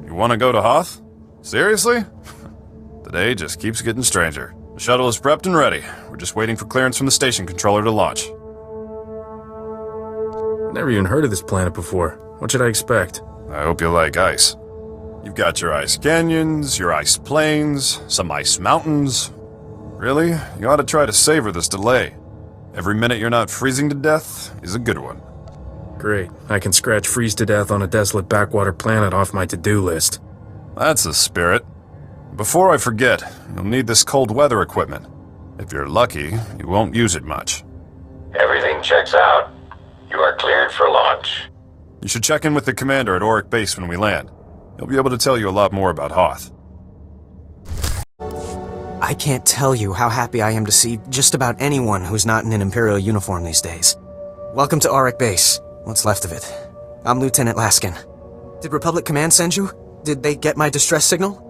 You want to go to Hoth? Seriously? The day just keeps getting stranger. The shuttle is prepped and ready. We're just waiting for clearance from the station controller to launch. Never even heard of this planet before. What should I expect? I hope you like ice. You've got your ice canyons, your ice plains, some ice mountains. Really, you ought to try to savor this delay. Every minute you're not freezing to death is a good one. Great. I can scratch freeze to death on a desolate backwater planet off my to-do list. That's the spirit. Before I forget, you'll need this cold weather equipment. If you're lucky, you won't use it much. Everything checks out. You are cleared for launch. You should check in with the commander at Auric Base when we land. He'll be able to tell you a lot more about Hoth. I can't tell you how happy I am to see just about anyone who's not in an Imperial uniform these days. Welcome to Auric Base. What's left of it. I'm Lieutenant Laskin. Did Republic Command send you? Did they get my distress signal?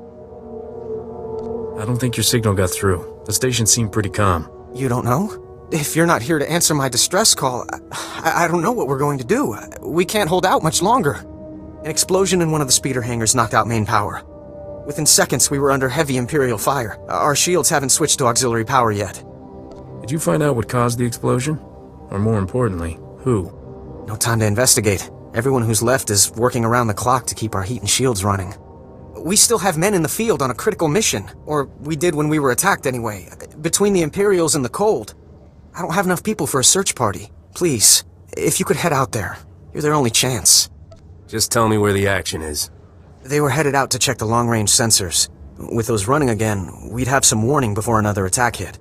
I don't think your signal got through. The station seemed pretty calm. You don't know? If you're not here to answer my distress call, I don't know what we're going to do. We can't hold out much longer. An explosion in one of the speeder hangars knocked out main power. Within seconds, we were under heavy Imperial fire. Our shields haven't switched to auxiliary power yet. Did you find out what caused the explosion? Or more importantly, who? No time to investigate. Everyone who's left is working around the clock to keep our heat and shields running. We still have men in the field on a critical mission. Or we did when we were attacked anyway. Between the Imperials and the cold. I don't have enough people for a search party. Please, if you could head out there. You're their only chance. Just tell me where the action is. They were headed out to check the long-range sensors. With those running again, we'd have some warning before another attack hit.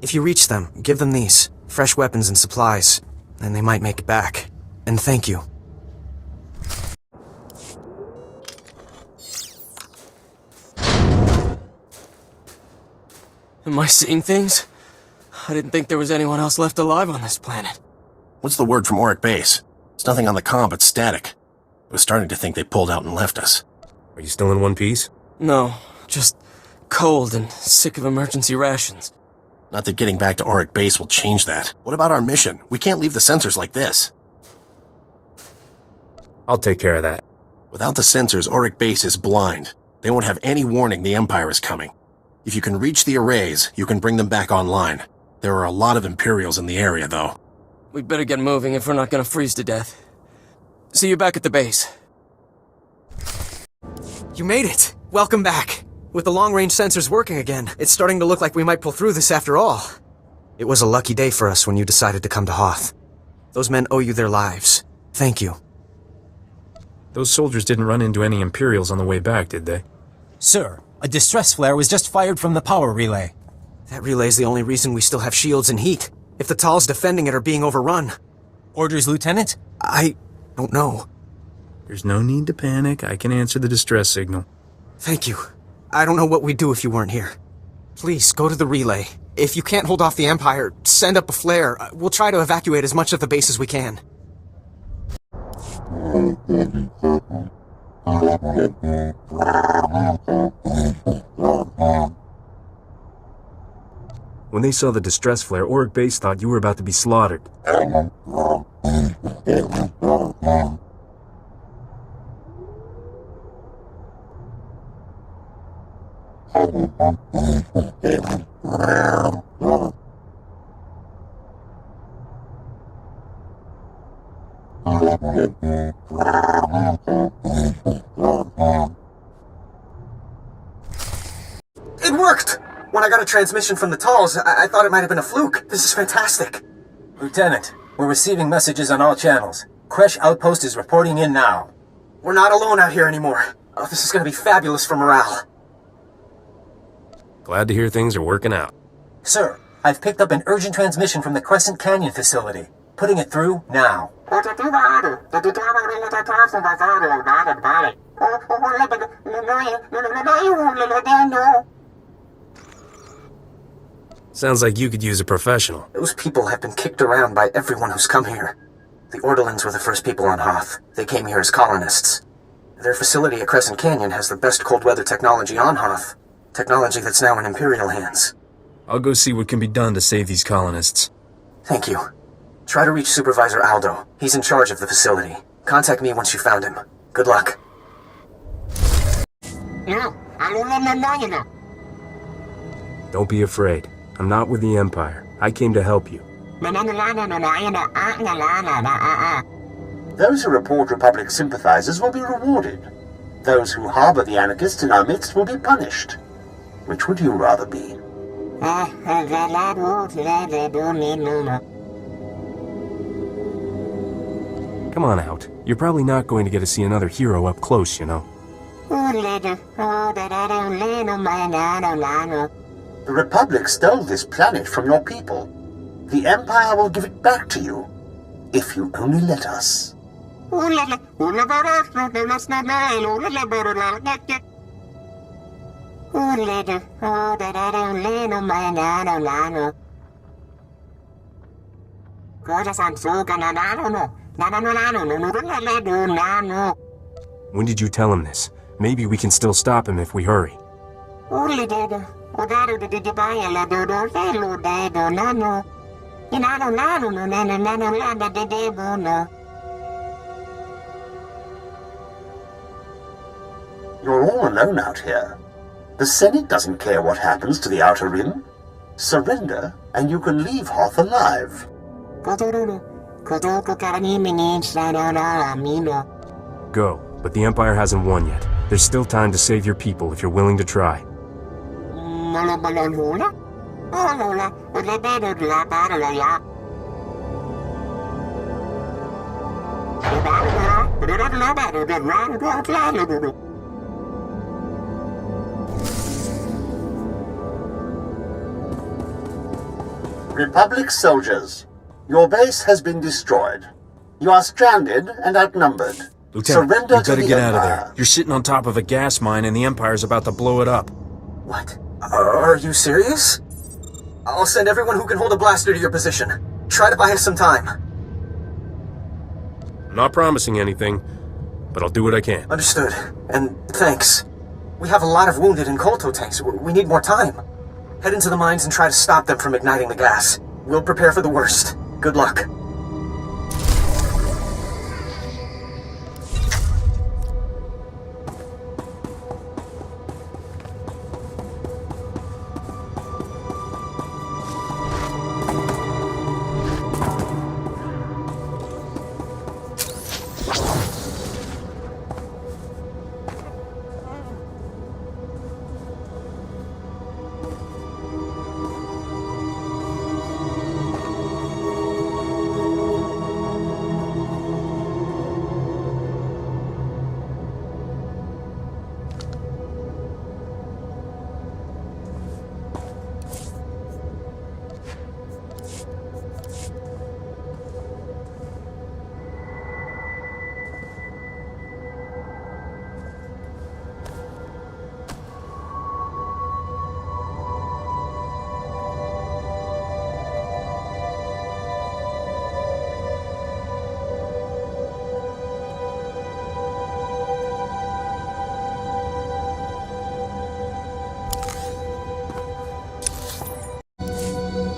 If you reach them, give them these. Fresh weapons and supplies. And they might make it back. And thank you. Am I seeing things? I didn't think there was anyone else left alive on this planet. What's the word from Auric Base? There's nothing on the comm but static. I was starting to think they pulled out and left us. Are you still in one piece? No, just cold and sick of emergency rations. Not that getting back to Auric Base will change that. What about our mission? We can't leave the sensors like this. I'll take care of that. Without the sensors, Auric Base is blind. They won't have any warning the Empire is coming. If you can reach the arrays, you can bring them back online. There are a lot of Imperials in the area, though. We'd better get moving if we're not gonna freeze to death. See you back at the base. You made it! Welcome back! With the long-range sensors working again, it's starting to look like we might pull through this after all. It was a lucky day for us when you decided to come to Hoth. Those men owe you their lives. Thank you. Those soldiers didn't run into any Imperials on the way back, did they? Sir, a distress flare was just fired from the power relay. That relay's the only reason we still have shields and heat. If the Tals defending it are being overrun. Orders, Lieutenant? I don't know. There's no need to panic. I can answer the distress signal. Thank you. I don't know what we'd do if you weren't here. Please, go to the relay. If you can't hold off the Empire, send up a flare. We'll try to evacuate as much of the base as we can. When they saw the distress flare, Auric Base thought you were about to be slaughtered. It worked! When I got a transmission from the Tals, I thought it might have been a fluke. This is fantastic. Lieutenant, we're receiving messages on all channels. Kresh Outpost is reporting in now. We're not alone out here anymore. Oh, this is gonna be fabulous for morale. Glad to hear things are working out. Sir, I've picked up an urgent transmission from the Crescent Canyon facility. Putting it through now. Sounds like you could use a professional. Those people have been kicked around by everyone who's come here. The Orderlings were the first people on Hoth. They came here as colonists. Their facility at Crescent Canyon has the best cold weather technology on Hoth. Technology that's now in Imperial hands. I'll go see what can be done to save these colonists. Thank you. Try to reach Supervisor Aldo. He's in charge of the facility. Contact me once you found him. Good luck. Don't be afraid. I'm not with the Empire. I came to help you. Those who report Republic sympathizers will be rewarded. Those who harbor the anarchists in our midst will be punished. Which would you rather be? Come on out. You're probably not going to get to see another hero up close, you know. The Republic stole this planet from your people. The Empire will give it back to you, if you only let us. When did you tell him this? Maybe we can still stop him if we hurry. You're all alone out here. The Senate doesn't care what happens to the Outer Rim. Surrender, and you can leave Hoth alive. Go, but the Empire hasn't won yet. There's still time to save your people if you're willing to try. Republic soldiers, your base has been destroyed. You are stranded and outnumbered. Lieutenant, Surrender you to gotta the get out of Empire. there. You're sitting on top of a gas mine and the Empire's about to blow it up. What? Are you serious? I'll send everyone who can hold a blaster to your position. Try to buy us some time. I'm not promising anything, but I'll do what I can. Understood. And thanks. We have a lot of wounded and Kolto tanks. We need more time. Head into the mines and try to stop them from igniting the gas. We'll prepare for the worst. Good luck.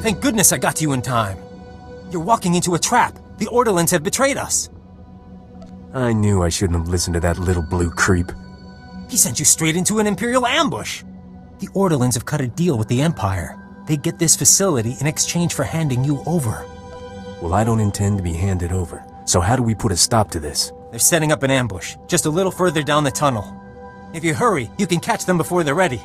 Thank goodness I got to you in time. You're walking into a trap. The Orderlands have betrayed us. I knew I shouldn't have listened to that little blue creep. He sent you straight into an Imperial ambush. The Orderlands have cut a deal with the Empire. They get this facility in exchange for handing you over. Well, I don't intend to be handed over. So how do we put a stop to this? They're setting up an ambush, just a little further down the tunnel. If you hurry, you can catch them before they're ready.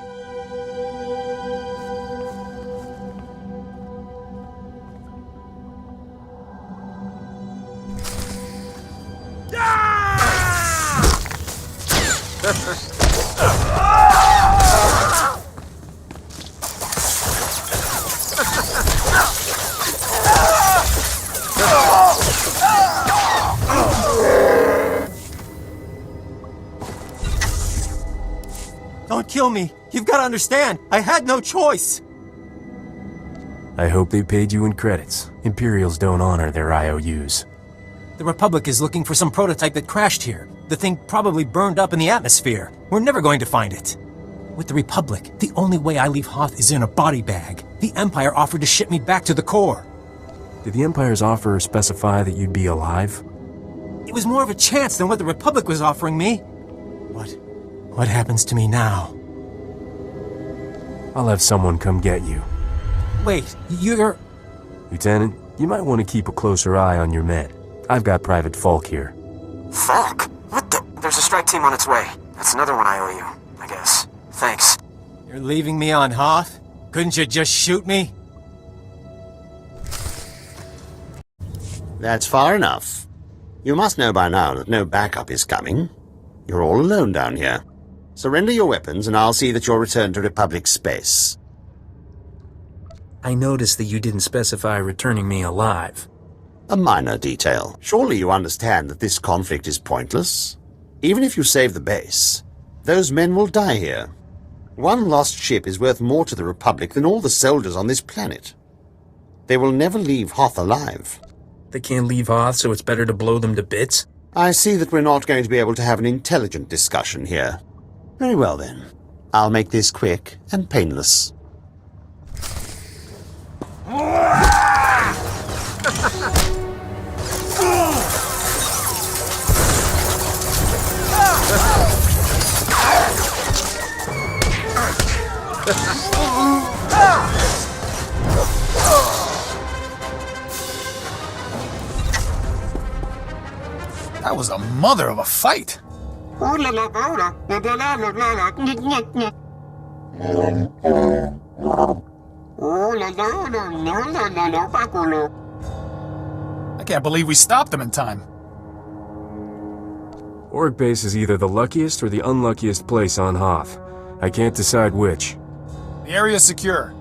Don't kill me. You've got to understand. I had no choice. I hope they paid you in credits. Imperials don't honor their IOUs. The Republic is looking for some prototype that crashed here. The thing probably burned up in the atmosphere. We're never going to find it. With the Republic, the only way I leave Hoth is in a body bag. The Empire offered to ship me back to the core. Did the Empire's offer specify that you'd be alive? It was more of a chance than what the Republic was offering me. But What happens to me now? I'll have someone come get you. Wait, you're... Lieutenant, you might want to keep a closer eye on your men. I've got Private Falk here. Falk? What the? There's a strike team on its way. That's another one I owe you, I guess. Thanks. You're leaving me on Hoth? Couldn't you just shoot me? That's far enough. You must know by now that no backup is coming. You're all alone down here. Surrender your weapons and I'll see that you're returned to Republic space. I noticed that you didn't specify returning me alive. A minor detail. Surely you understand that this conflict is pointless? Even if you save the base, those men will die here. One lost ship is worth more to the Republic than all the soldiers on this planet. They will never leave Hoth alive. They can't leave Hoth, so it's better to blow them to bits? I see that we're not going to be able to have an intelligent discussion here. Very well then. I'll make this quick and painless. That was a mother of a fight. I can't believe we stopped them in time. Orc Base is either the luckiest or the unluckiest place on Hoth. I can't decide which. The area's secure.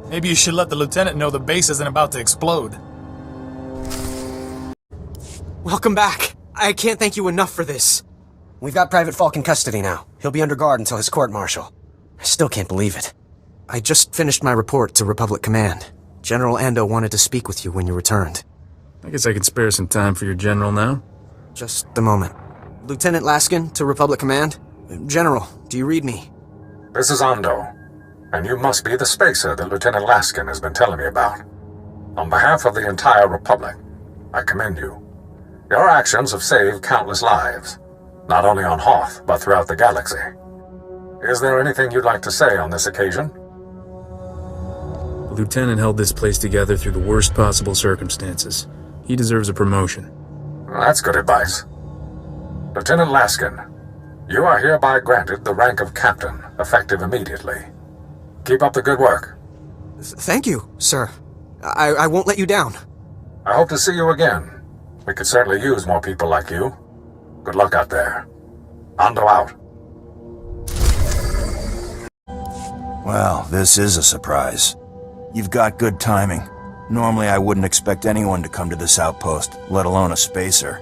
Maybe you should let the lieutenant know the base isn't about to explode. Welcome back. I can't thank you enough for this. We've got Private Falk in custody now. He'll be under guard until his court-martial. I still can't believe it. I just finished my report to Republic Command. General Ando wanted to speak with you when you returned. I guess I could spare some time for your general now. Just a moment. Lieutenant Laskin to Republic Command? General, do you read me? This is Ando, and you must be the spacer that Lieutenant Laskin has been telling me about. On behalf of the entire Republic, I commend you. Your actions have saved countless lives, not only on Hoth, but throughout the galaxy. Is there anything you'd like to say on this occasion? The lieutenant held this place together through the worst possible circumstances. He deserves a promotion. That's good advice. Lieutenant Laskin, you are hereby granted the rank of captain, effective immediately. Keep up the good work. Thank you, sir. I won't let you down. I hope to see you again. We could certainly use more people like you. Good luck out there. Ando out. Well, this is a surprise. You've got good timing. Normally I wouldn't expect anyone to come to this outpost, let alone a spacer.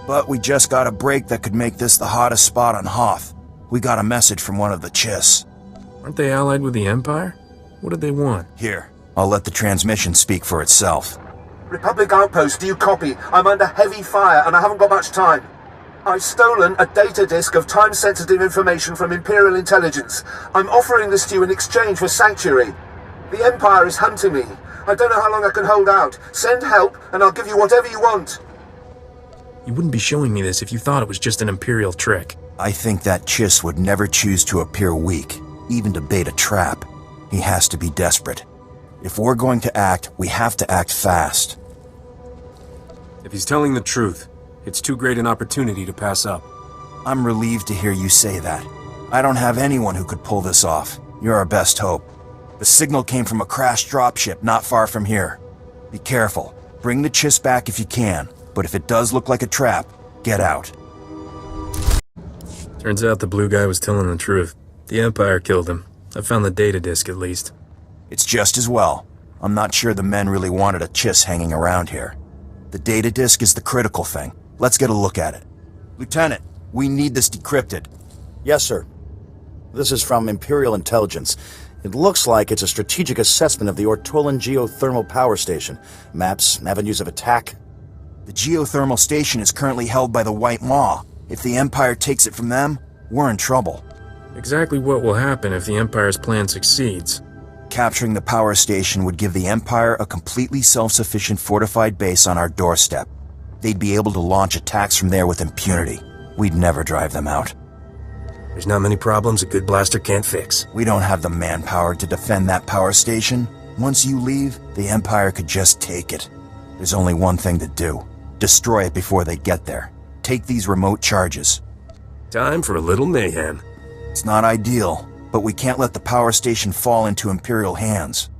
But we just got a break that could make this the hottest spot on Hoth. We got a message from one of the Chiss. Aren't they allied with the Empire? What did they want? Here, I'll let the transmission speak for itself. Republic Outpost, do you copy? I'm under heavy fire and I haven't got much time. I've stolen a data disk of time-sensitive information from Imperial Intelligence. I'm offering this to you in exchange for sanctuary. The Empire is hunting me. I don't know how long I can hold out. Send help and I'll give you whatever you want. You wouldn't be showing me this if you thought it was just an Imperial trick. I think that Chiss would never choose to appear weak, even to bait a trap. He has to be desperate. If we're going to act, we have to act fast. If he's telling the truth, it's too great an opportunity to pass up. I'm relieved to hear you say that. I don't have anyone who could pull this off. You're our best hope. The signal came from a crashed dropship not far from here. Be careful. Bring the Chiss back if you can, but if it does look like a trap, get out. Turns out the blue guy was telling the truth. The Empire killed him. I found the data disk, at least. It's just as well. I'm not sure the men really wanted a Chiss hanging around here. The data disk is the critical thing. Let's get a look at it. Lieutenant, we need this decrypted. Yes, sir. This is from Imperial Intelligence. It looks like it's a strategic assessment of the Ortolan geothermal power station. Maps, avenues of attack. The geothermal station is currently held by the White Maw. If the Empire takes it from them, we're in trouble. Exactly what will happen if the Empire's plan succeeds? Capturing the power station would give the Empire a completely self-sufficient fortified base on our doorstep. They'd be able to launch attacks from there with impunity. We'd never drive them out. There's not many problems a good blaster can't fix. We don't have the manpower to defend that power station. Once you leave, the Empire could just take it. There's only one thing to do. Destroy it before they get there. Take these remote charges. Time for a little mayhem. It's not ideal, but we can't let the power station fall into Imperial hands.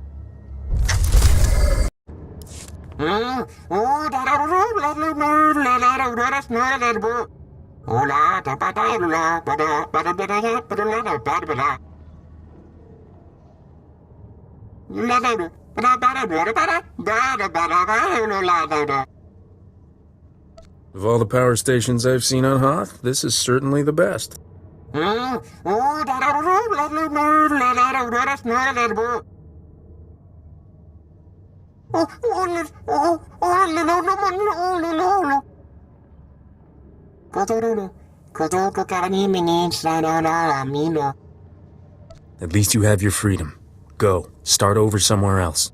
Of all the power stations I've seen on Hoth, this is certainly the best. At least you have your freedom. Go. Start over somewhere else.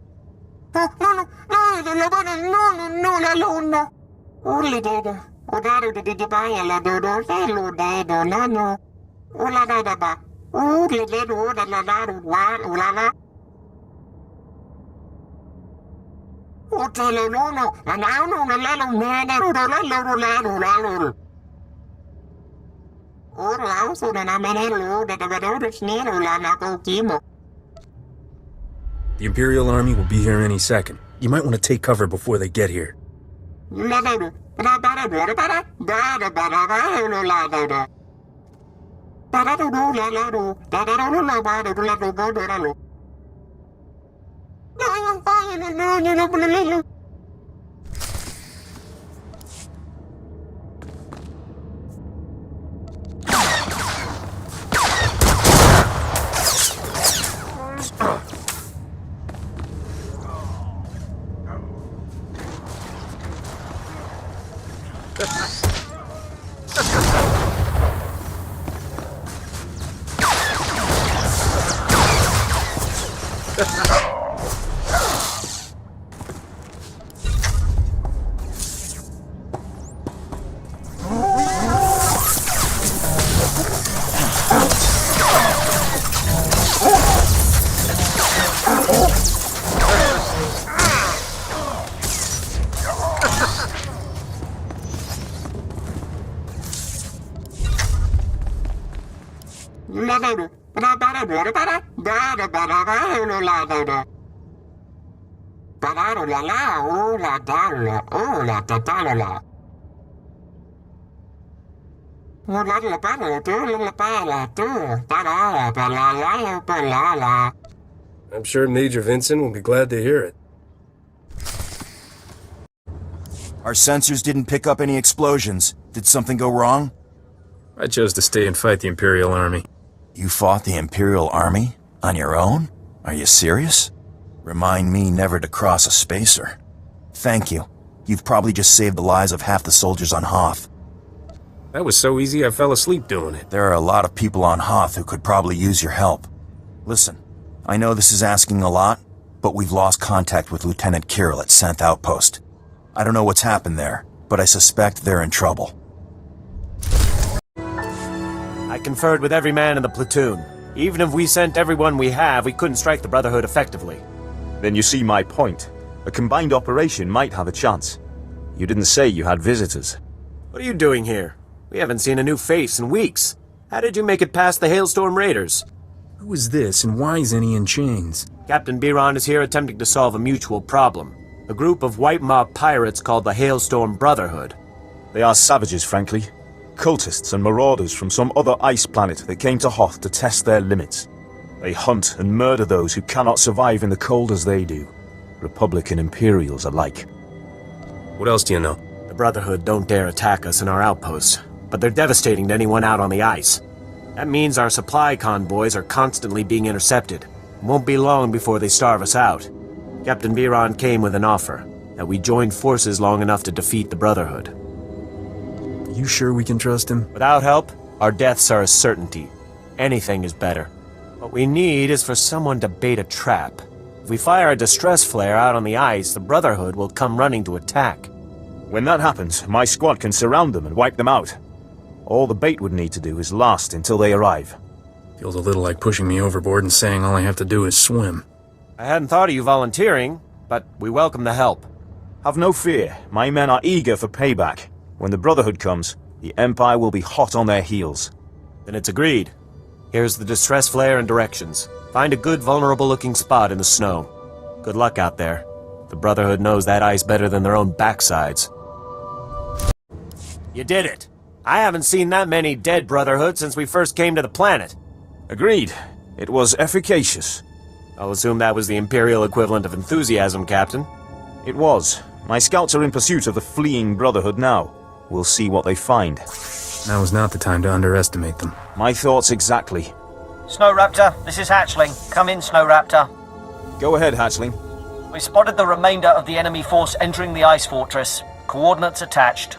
The Imperial Army will be here any second. You might want to take cover before they get here. I'm sure Major Vincent will be glad to hear it. Our sensors didn't pick up any explosions. Did something go wrong? I chose to stay and fight the Imperial Army. You fought the Imperial Army? On your own? Are you serious? Remind me never to cross a spacer. Thank you. You've probably just saved the lives of half the soldiers on Hoth. That was so easy I fell asleep doing it. There are a lot of people on Hoth who could probably use your help. Listen, I know this is asking a lot, but we've lost contact with Lieutenant Kirill at 10th Outpost. I don't know what's happened there, but I suspect they're in trouble. I conferred with every man in the platoon. Even if we sent everyone we have, we couldn't strike the Brotherhood effectively. Then you see my point. A combined operation might have a chance. You didn't say you had visitors. What are you doing here? We haven't seen a new face in weeks. How did you make it past the Hailstorm Raiders? Who is this, and why isn't he in chains? Captain Biron is here attempting to solve a mutual problem. A group of white mob pirates called the Hailstorm Brotherhood. They are savages, frankly. Cultists and marauders from some other ice planet that came to Hoth to test their limits. They hunt and murder those who cannot survive in the cold as they do. Republic and Imperials alike. What else do you know? The Brotherhood don't dare attack us in our outposts, but they're devastating to anyone out on the ice. That means our supply convoys are constantly being intercepted. It won't be long before they starve us out. Captain Biron came with an offer, that we join forces long enough to defeat the Brotherhood. You sure we can trust him? Without help, our deaths are a certainty. Anything is better. What we need is for someone to bait a trap. If we fire a distress flare out on the ice, the Brotherhood will come running to attack. When that happens, my squad can surround them and wipe them out. All the bait would need to do is last until they arrive. Feels a little like pushing me overboard and saying all I have to do is swim. I hadn't thought of you volunteering, but we welcome the help. Have no fear. My men are eager for payback. When the Brotherhood comes, the Empire will be hot on their heels. Then it's agreed. Here's the distress flare and directions. Find a good vulnerable-looking spot in the snow. Good luck out there. The Brotherhood knows that ice better than their own backsides. You did it! I haven't seen that many dead Brotherhood since we first came to the planet. Agreed. It was efficacious. I'll assume that was the Imperial equivalent of enthusiasm, Captain. It was. My scouts are in pursuit of the fleeing Brotherhood now. We'll see what they find. Now is not the time to underestimate them. My thoughts exactly. Snow Raptor, this is Hatchling. Come in, Snow Raptor. Go ahead, Hatchling. We spotted the remainder of the enemy force entering the ice fortress. Coordinates attached.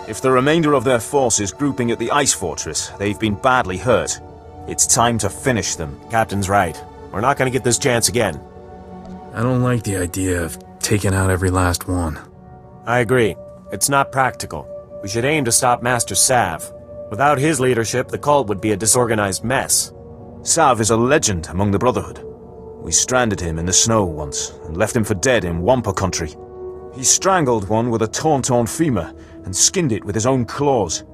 If the remainder of their force is grouping at the ice fortress, they've been badly hurt. It's time to finish them. Captain's right. We're not going to get this chance again. I don't like the idea of taking out every last one. I agree. It's not practical. We should aim to stop Master Sav. Without his leadership, the cult would be a disorganized mess. Sav is a legend among the Brotherhood. We stranded him in the snow once, and left him for dead in Wampa country. He strangled one with a torn femur, and skinned it with his own claws.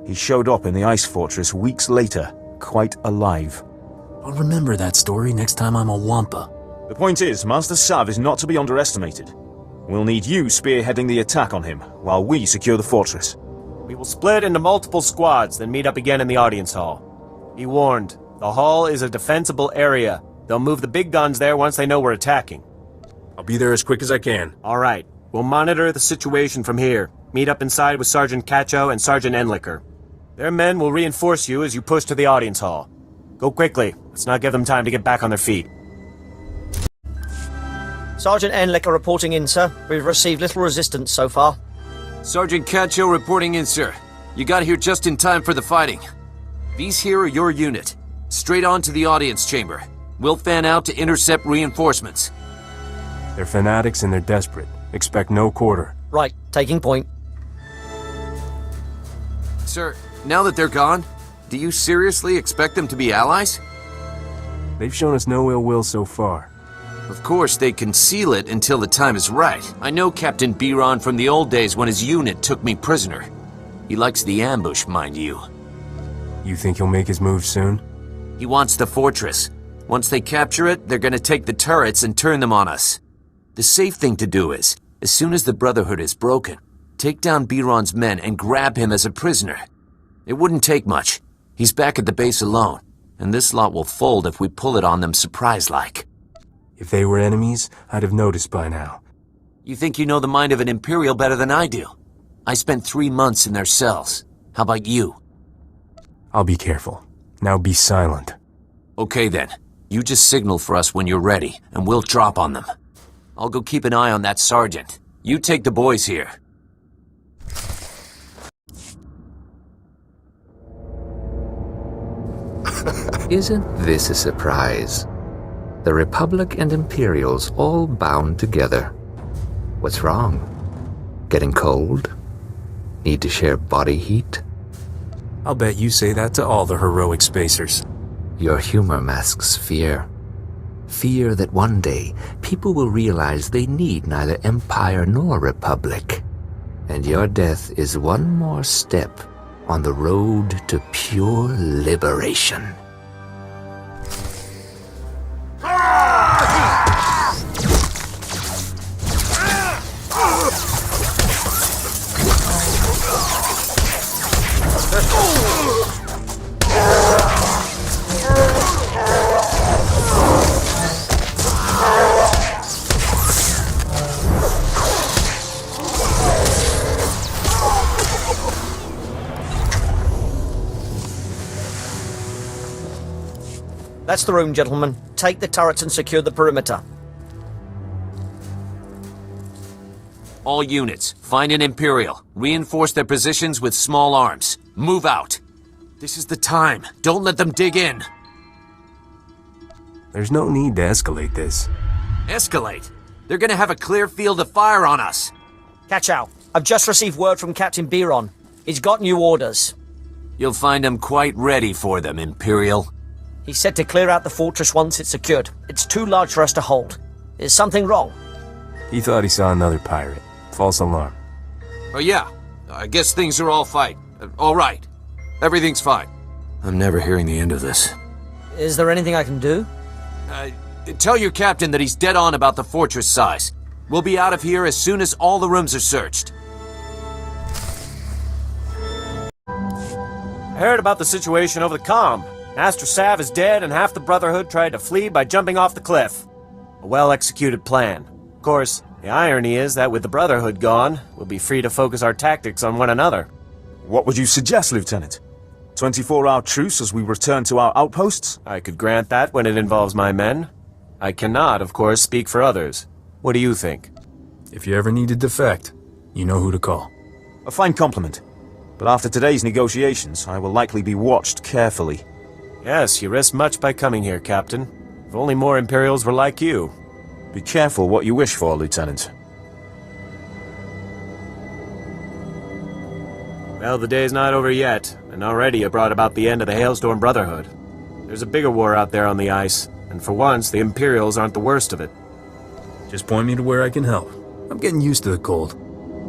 He showed up in the ice fortress weeks later, quite alive. I'll remember that story next time I'm a Wampa. The point is, Master Sav is not to be underestimated. We'll need you spearheading the attack on him, while we secure the fortress. We will split into multiple squads, then meet up again in the audience hall. Be warned, the hall is a defensible area. They'll move the big guns there once they know we're attacking. I'll be there as quick as I can. All right. We'll monitor the situation from here. Meet up inside with Sergeant Cacho and Sergeant Enlicker. Their men will reinforce you as you push to the audience hall. Go quickly. Let's not give them time to get back on their feet. Sergeant Enlicker reporting in, sir. We've received little resistance so far. Sergeant Cacho reporting in, sir. You got here just in time for the fighting. These here are your unit. Straight on to the audience chamber. We'll fan out to intercept reinforcements. They're fanatics and they're desperate. Expect no quarter. Right, taking point. Sir, now that they're gone, do you seriously expect them to be allies? They've shown us no ill will so far. Of course, they conceal it until the time is right. I know Captain Biron from the old days when his unit took me prisoner. He likes the ambush, mind you. You think he'll make his move soon? He wants the fortress. Once they capture it, they're gonna take the turrets and turn them on us. The safe thing to do is, as soon as the Brotherhood is broken, take down Biron's men and grab him as a prisoner. It wouldn't take much. He's back at the base alone, and this lot will fold if we pull it on them surprise-like. If they were enemies, I'd have noticed by now. You think you know the mind of an Imperial better than I do? I spent 3 months in their cells. How about you? I'll be careful. Now be silent. Okay then. You just signal for us when you're ready, and we'll drop on them. I'll go keep an eye on that sergeant. You take the boys here. Isn't this a surprise? The Republic and Imperials all bound together. What's wrong? Getting cold? Need to share body heat? I'll bet you say that to all the heroic spacers. Your humor masks fear. Fear that one day people will realize they need neither Empire nor Republic. And your death is one more step on the road to pure liberation. That's the room, gentlemen. Take the turrets and secure the perimeter. All units, find an Imperial. Reinforce their positions with small arms. Move out. This is the time. Don't let them dig in. There's no need to escalate this. Escalate? They're gonna have a clear field of fire on us. Catch out. I've just received word from Captain Biron. He's got new orders. You'll find him quite ready for them, Imperial. He said to clear out the fortress once it's secured. It's too large for us to hold. Is something wrong? He thought he saw another pirate. False alarm. Oh yeah, I guess things are all right. Everything's fine. I'm never hearing the end of this. Is there anything I can do? Tell your captain that he's dead on about the fortress size. We'll be out of here as soon as all the rooms are searched. I heard about the situation over the comm. Master Sav is dead and half the Brotherhood tried to flee by jumping off the cliff. A well-executed plan. Of course, the irony is that with the Brotherhood gone, we'll be free to focus our tactics on one another. What would you suggest, Lieutenant? 24-hour truce as we return to our outposts? I could grant that when it involves my men. I cannot, of course, speak for others. What do you think? If you ever need to defect, you know who to call. A fine compliment. But after today's negotiations, I will likely be watched carefully. Yes, you risk much by coming here, Captain. If only more Imperials were like you. Be careful what you wish for, Lieutenant. Well, the day's not over yet, and already it brought about the end of the Hailstorm Brotherhood. There's a bigger war out there on the ice, and for once, the Imperials aren't the worst of it. Just point me to where I can help. I'm getting used to the cold.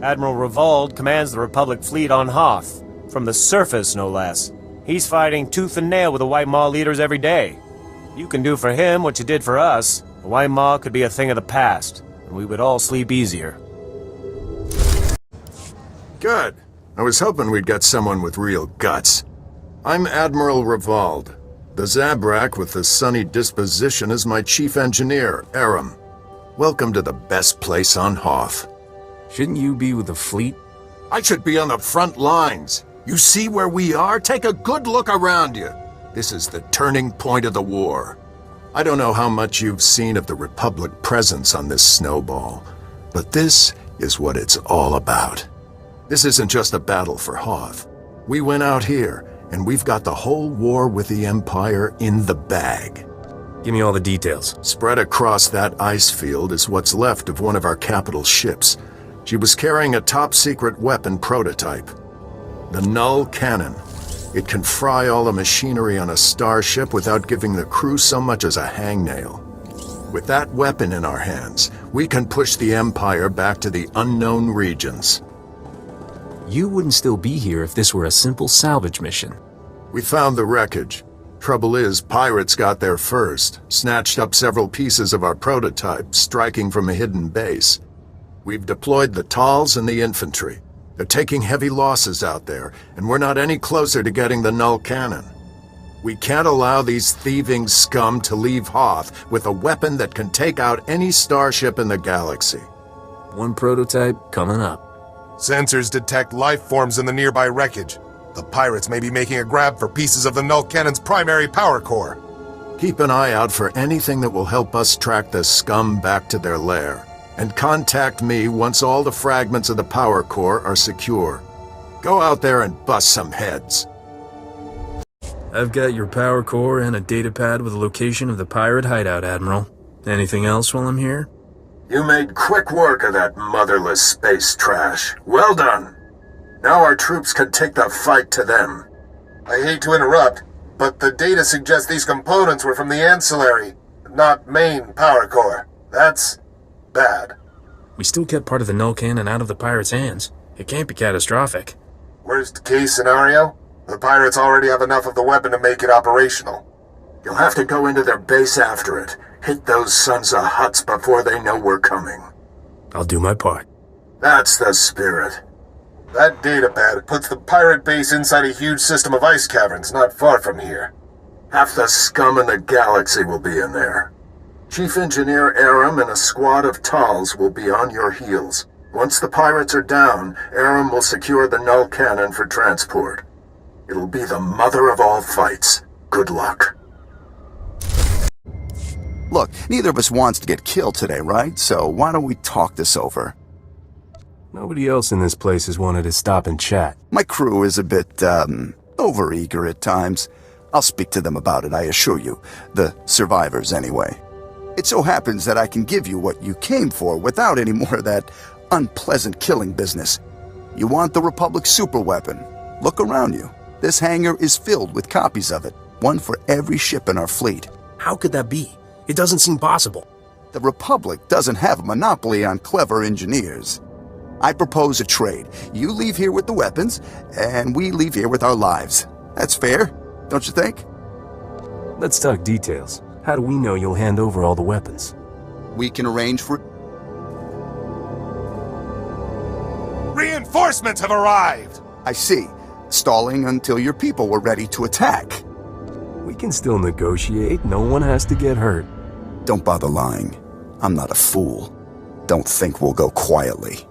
Admiral Revold commands the Republic fleet on Hoth, from the surface no less. He's fighting tooth and nail with the White Maw leaders every day. You can do for him what you did for us. The White Maw could be a thing of the past, and we would all sleep easier. Good. I was hoping we'd get someone with real guts. I'm Admiral Revold. The Zabrak with the sunny disposition is my chief engineer, Aram. Welcome to the best place on Hoth. Shouldn't you be with the fleet? I should be on the front lines. You see where we are? Take a good look around you. This is the turning point of the war. I don't know how much you've seen of the Republic presence on this snowball, but this is what it's all about. This isn't just a battle for Hoth. We went out here, and we've got the whole war with the Empire in the bag. Give me all the details. Spread across that ice field is what's left of one of our capital ships. She was carrying a top-secret weapon prototype. The Null Cannon. It can fry all the machinery on a starship without giving the crew so much as a hangnail. With that weapon in our hands, we can push the Empire back to the unknown regions. You wouldn't still be here if this were a simple salvage mission. We found the wreckage. Trouble is, pirates got there first, snatched up several pieces of our prototype, striking from a hidden base. We've deployed the Tals and the infantry. They're taking heavy losses out there, and we're not any closer to getting the Null Cannon. We can't allow these thieving scum to leave Hoth with a weapon that can take out any starship in the galaxy. One prototype coming up. Sensors detect life forms in the nearby wreckage. The pirates may be making a grab for pieces of the Null Cannon's primary power core. Keep an eye out for anything that will help us track the scum back to their lair. And contact me once all the fragments of the power core are secure. Go out there and bust some heads. I've got your power core and a datapad with the location of the pirate hideout, Admiral. Anything else while I'm here? You made quick work of that motherless space trash. Well done. Now our troops can take the fight to them. I hate to interrupt, but the data suggests these components were from the ancillary, not main power core. That's bad. We still kept part of the Null Cannon out of the pirates' hands. It can't be catastrophic. Worst case scenario? The pirates already have enough of the weapon to make it operational. You'll have to go into their base after it. Hit those sons of huts before they know we're coming. I'll do my part. That's the spirit. That datapad puts the pirate base inside a huge system of ice caverns not far from here. Half the scum in the galaxy will be in there. Chief Engineer Aram and a squad of Tals will be on your heels. Once the pirates are down, Aram will secure the Null Cannon for transport. It'll be the mother of all fights. Good luck. Look, neither of us wants to get killed today, right? So why don't we talk this over? Nobody else in this place has wanted to stop and chat. My crew is a bit, overeager at times. I'll speak to them about it, I assure you. The survivors, anyway. It so happens that I can give you what you came for without any more of that unpleasant killing business. You want the Republic superweapon? Look around you. This hangar is filled with copies of it, one for every ship in our fleet. How could that be? It doesn't seem possible. The Republic doesn't have a monopoly on clever engineers. I propose a trade. You leave here with the weapons, and we leave here with our lives. That's fair, don't you think? Let's talk details. How do we know you'll hand over all the weapons? We can arrange for... Reinforcements have arrived! I see. Stalling until your people were ready to attack. We can still negotiate. No one has to get hurt. Don't bother lying. I'm not a fool. Don't think we'll go quietly.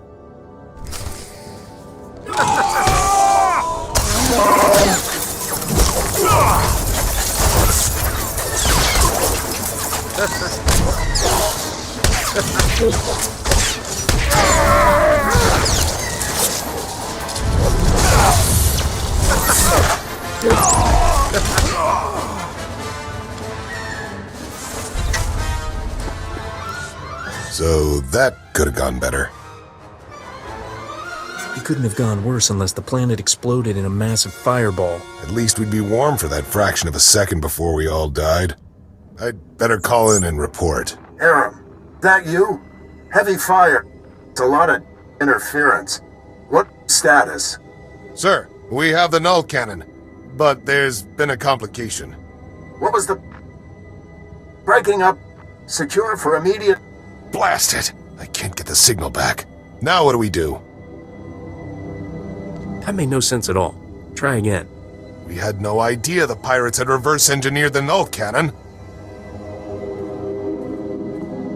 So that could have gone better. It couldn't have gone worse unless the planet exploded in a massive fireball. At least we'd be warm for that fraction of a second before we all died. I'd better call in and report. Aram, that you? Heavy fire. It's a lot of interference. What status? Sir, we have the null cannon, but there's been a complication. What was the... Breaking up? Secure for immediate... Blast it! I can't get the signal back. Now what do we do? That made no sense at all. Try again. We had no idea the pirates had reverse-engineered the null cannon.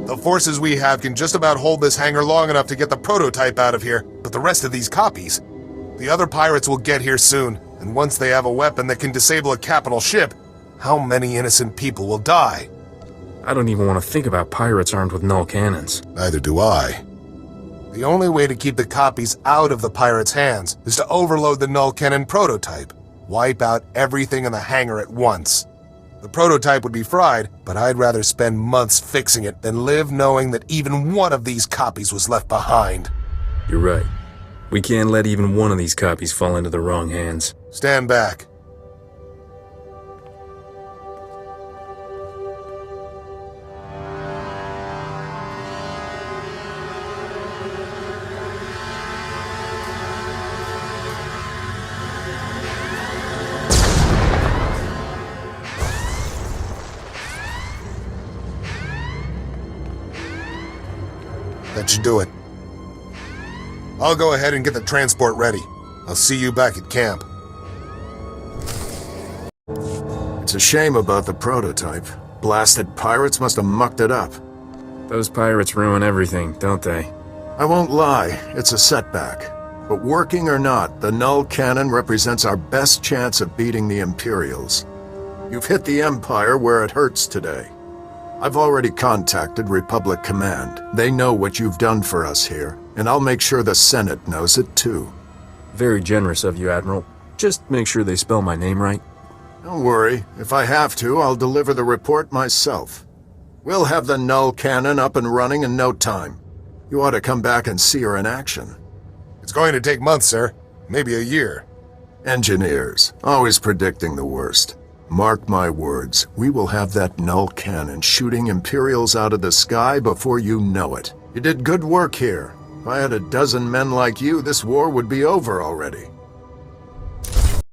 The forces we have can just about hold this hangar long enough to get the prototype out of here, but the rest of these copies... The other pirates will get here soon, and once they have a weapon that can disable a capital ship, how many innocent people will die? I don't even want to think about pirates armed with null cannons. Neither do I. The only way to keep the copies out of the pirates' hands is to overload the null cannon prototype. Wipe out everything in the hangar at once. The prototype would be fried, but I'd rather spend months fixing it than live knowing that even one of these copies was left behind. You're right. We can't let even one of these copies fall into the wrong hands. Stand back. That should do it. I'll go ahead and get the transport ready. I'll see you back at camp. It's a shame about the prototype. Blasted pirates must have mucked it up. Those pirates ruin everything, don't they? I won't lie, it's a setback. But working or not, the null cannon represents our best chance of beating the Imperials. You've hit the Empire where it hurts today. I've already contacted Republic Command. They know what you've done for us here, and I'll make sure the Senate knows it too. Very generous of you, Admiral. Just make sure they spell my name right. Don't worry. If I have to, I'll deliver the report myself. We'll have the null cannon up and running in no time. You ought to come back and see her in action. It's going to take months, sir. Maybe a year. Engineers, always predicting the worst. Mark my words, we will have that null cannon shooting Imperials out of the sky before you know it. You did good work here. If I had a dozen men like you, this war would be over already.